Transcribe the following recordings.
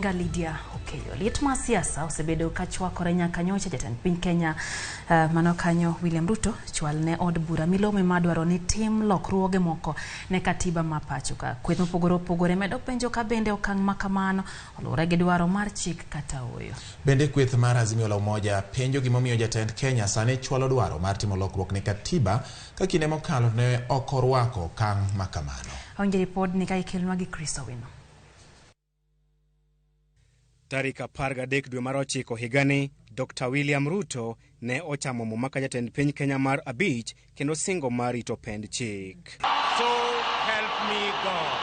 Nyinga Lydia Okeyo. Liet ma siasa osebedo ka chwakore nyaka nyocha jatend piny Kenya mano kanyo William Ruto chwal ne od bura milome madwaro ni tim lokruoge moko ne katiba ma pachoka. Kweth mopogore medo penjo ka bende okang' ma kamano oluwore gi dwaro mar chik kata oyo. Bende kweth mar Azimio la Umoja penjo gimomiyo jatend Kenya sani chwalo dwaro mar timo lokruok ne katiba ka kinde mokalo ne ok oruako okang' ma kamano. Onge ripod ni ka ikelnwa gi Kristo Wino. Tarik 13 dwe mar 9 higani, Dr. William Ruto ne ochamo muma ka jatend piny Kenya mar 5 kendo singo mar rito pend chik. So help me God.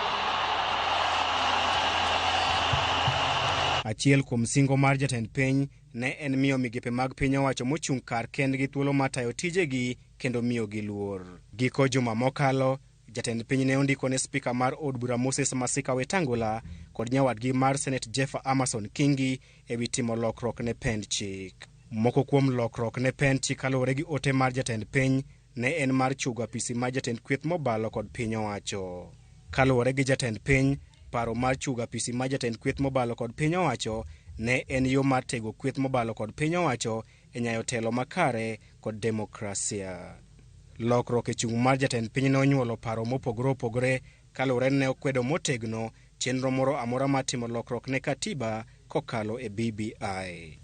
Achiel kuom singo mar jatend piny ne en miyo migepe mag piny owacho mochung' kar kendgi thuolo matayo tijegi kendo miyo gi luor. Giko juma mokalo, jatend piny ne ondiko ne spika mar od bura Moses Masika Wetangula kod nyawadgi mar Senate Jeff Amason Kingi ewi timo lokruok ne pend chik. Moko kuom lokruok ne pend chik kaluwore gi ote mar jatend piny ne en mar chugo apisi mar jatend kweth mobalo kod piny owacho. Kaluwore gi jatend piny, paro mar chugo apisi mar jatend kweth mobalo kod piny owacho ne en yo mar tego kweth mobalo kod piny owacho e nyayo telo makare kod demokrasia. Lokruok e chung' mar jatend piny ne onyuolo paro mopogore kaluwore ne okwedo motegno chenro moro amora mar timo lokruok ne katiba kokalo e BBI.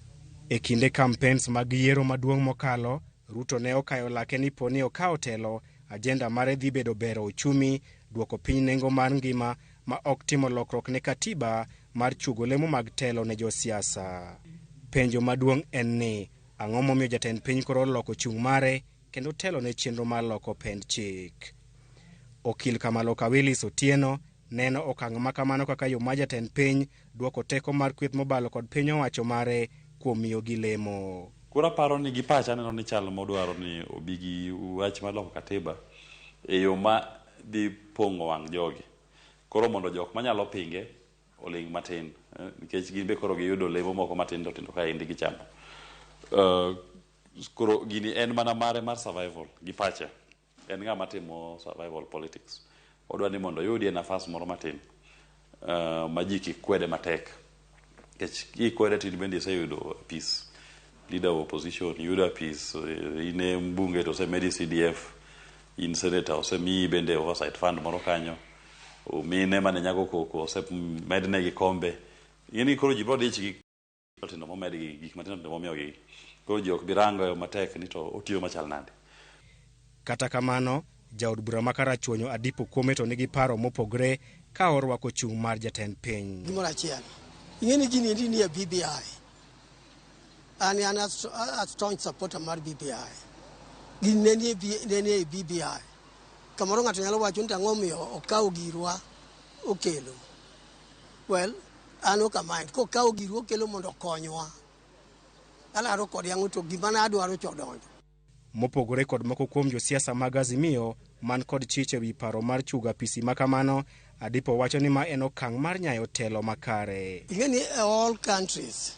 E kinde campaigns mag yiero maduong' mokalo, Ruto ne okayo lake ni poni okawo telo, ajenda mare dhi bedo bero uchumi, duoko piny nengo mar ngima ma ok timo lokruok ne katiba mar chugo lemo mag telo ne josiasa. Penjo maduong' en ni ang'o momiyo jatend piny koro loko chung' mare kendo telo ne chenro mar loko pend chik. Okil Kamalo Kawilis Otieno neno okang' ma kamano kaka yo ma jatend piny duoko teko mar kweth mobalo kod piny owacho mare kuom miyo gi lemo. Kura paro ni gi pacha neno ni chal modwaro ni obigi wach mar loko katiba e yo ma dhi pong'o wang' jogi. Koro mondo jok manyalo pinge oling' matin nikech gin be koro giyudo lemo moko matindo ka indi gichamo. Koro gini en mana mare mar survival gi pacha. En ng'ama timo survival politics. Odwa ni mondo yudie nafas moro matin ma ji kik kwede matek. Nikech kikwede to bende iseyudo peace. Leader of opposition yudo peace. Ine mbunge to osemedi CDF. In senator osemi bende oversight fund moro kanyo. Mine mane nyago koko osemedne gi kombe. Yeni koro ji bro dich gi tindo momed gi gik matindo momiyo gi. Koro ji ok birango matek ni to otiyo machal nade. Kata kamano, jaod bura makarachuonyo Adipo Okuome to nigi paro mopogre ka orwako chung' mar jatend piny. Gimoro achiel. Ing'eni gini ni BBI. Ani an a staunch supporter mar BBI. Gini ne BBI. Kamoro ng'ato nyalo wacho ni ang'o miyo okawo girwa okelo. Well, an ok mind. Kokawo girwa okelo mondo okonywa. Alaro kod yango to gima na adwaro chodonjo. Mopogore kod moko kuom josiasa mag Azimio man kod chich ewi paro mar chugo apisi makamano, Adipo wacho ni ma en okang' mar nyayo telo makare. Ing'eni all countries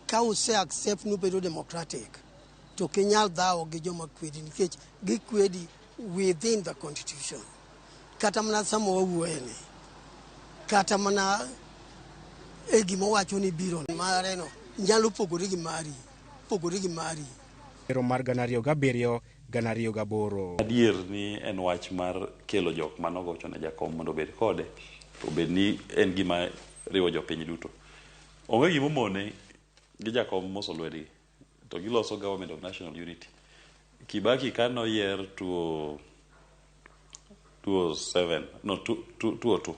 ka use accept no bedo democratic to kinyal dhawo gi joma kwedi nikech gikwedi within the constitution. Kata mana samo wawuoyeni. Kata mana gima wacho ni biro mare no nyalo pogore gi mari. Ero mar 2007, 2008. Adier ni en wach mar kelo jok manogocho ne jakom mondo bed kode, to bed ni en gima riwo jopiny duto. Onge gima mone gi jakom mosolwedi, to giloso government of national unity. Kibaki kano year 202.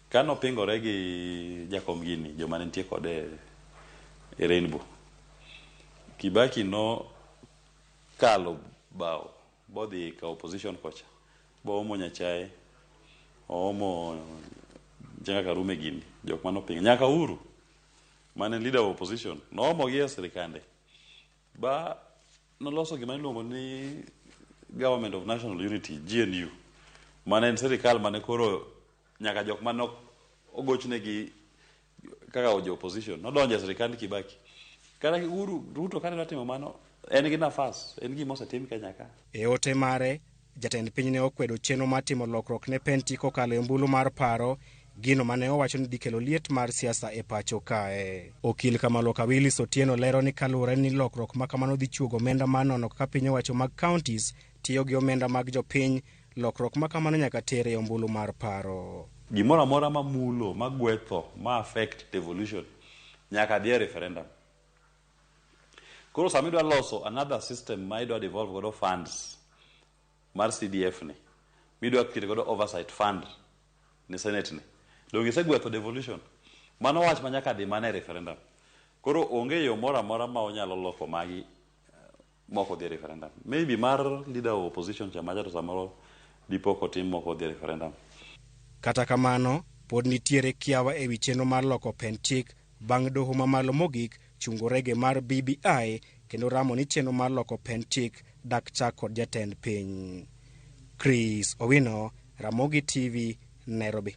Kano pingore gi jakom gini, joma nitie kode e Rainbow. Kibaki no kalo bao bodhi ka opposition kocha bo omo Nyachae omo Jenga Karume gini jok mano pinga nyaka Uhuru mane leader of opposition no omo gi sirikande ba noloso gima iluongo ni Government of National Unity GNU mane en sirikal mane koro nyaka jok mano ogochne kaka ojo opposition nodonje sirikand Kibaki. Kara Uhuru Ruto kane timo mano en gi nafas, en gima osetim Kenya ka. E ote mare, jatend piny ne okwedo chenro mar timo lokruok ne pend chik kokalo e mbulu mar paro gino mane owacho ni dhi kelo liet mar siasa e pacho kae. Okil Kamaloka Willis Otieno lero ni kaluwore ni lokruok ma kamano dhi chuogo omenda manono kaka piny owacho mag counties tiyo gi omenda mag jopiny, lokruok ma kamano nyaka tere ombulu mar paro. Gimoro amora ma mulo, ma gwetho, ma affect devolution nyaka dhi referendum. Koro sami idwa loso another system ma idwa devolve godo funds mar CDF ni, midwa keto godo oversight fund ne Senate ni. Donge isegwetho devolution. Mano wach ma nyaka dhi mane referendum. Koro onge yo moro amora ma onyalo loko magi moko dhi referendum. Maybe mar leader of opposition chama to samoro dipo kotim moko dhi referendum. Kata kamano, pod nitiere kiawa ewi chenro mar loko pen chik bang' doho mamalo mogik chungo rege mar BBI kendo ramo ni chenro mar loko pen chik dak chak kod jatend piny. Chris Owino, Ramogi TV, Nairobi.